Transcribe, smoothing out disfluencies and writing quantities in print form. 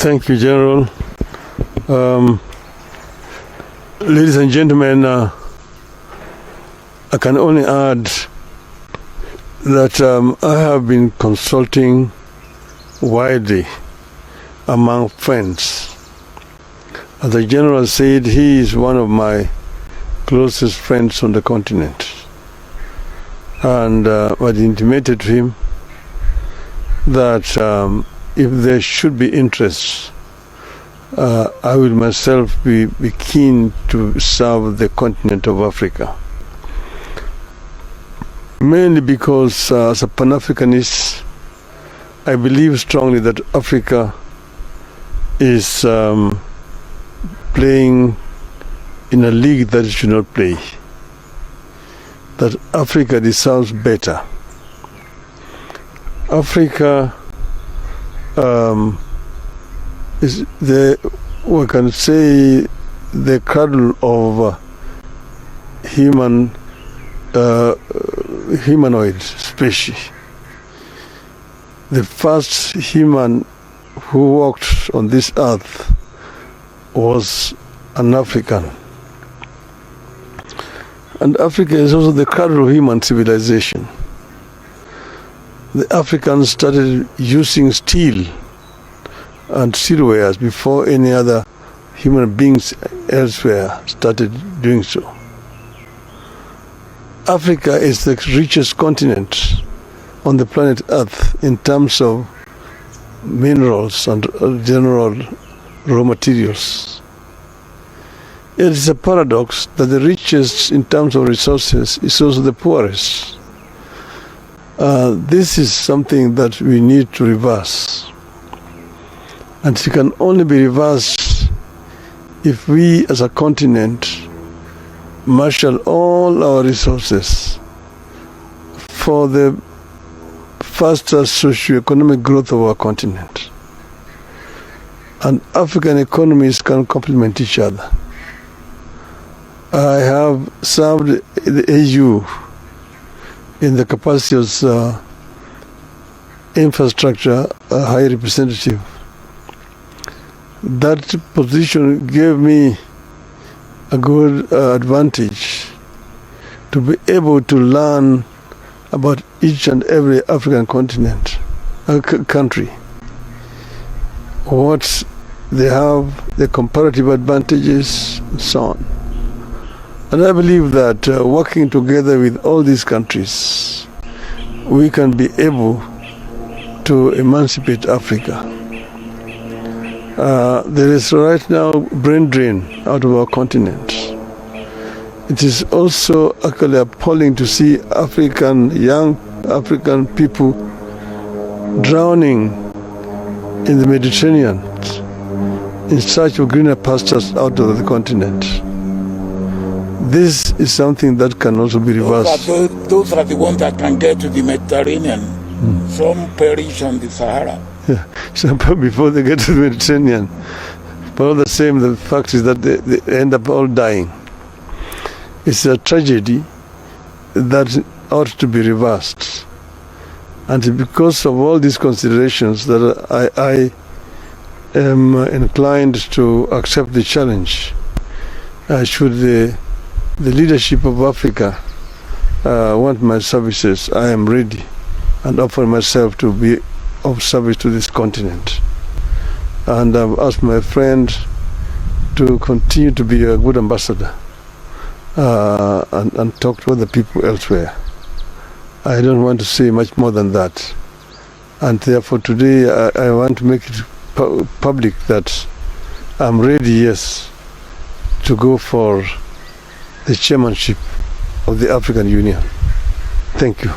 Thank you, General. Ladies and gentlemen, I can only add that I have been consulting widely among friends. As the General said, he is one of my closest friends on the continent. And I intimated to him that if there should be interest, I will myself be keen to serve the continent of Africa. Mainly because as a Pan-Africanist, I believe strongly that Africa is playing in a league that it should not play. That Africa deserves better. Africa is we can say, the cradle of humanoid species. The first human who walked on this earth was an African. And Africa is also the cradle of human civilization. The Africans started using steel and steelwares before any other human beings elsewhere started doing so. Africa is the richest continent on the planet Earth in terms of minerals and general raw materials. It is a paradox that the richest in terms of resources is also the poorest. This is something that we need to reverse. And it can only be reversed if we as a continent marshal all our resources for the faster socio-economic growth of our continent. And African economies can complement each other. I have served the AU in the capacity as infrastructure high representative. That position gave me a good advantage to be able to learn about each and every African continent, country, what they have, the comparative advantages, and so on. And I believe that working together with all these countries, we can be able to emancipate Africa. There is right now brain drain out of our continent. It is also actually appalling to see young African people drowning in the Mediterranean in search of greener pastures out of the continent. This is something that can also be reversed. Those are the ones that can get to the Mediterranean. Some perish on the Sahara. Yeah. So before they get to the Mediterranean. But all the same, the fact is that they end up all dying. It's a tragedy that ought to be reversed. And because of all these considerations that I am inclined to accept the challenge, should the leadership of Africa want my services, I am ready and offer myself to be of service to this continent. And I've asked my friend to continue to be a good ambassador and talk to other people elsewhere. I don't want to say much more than that. And therefore today I want to make it public that I'm ready, yes, to go for the chairmanship of the African Union. Thank you.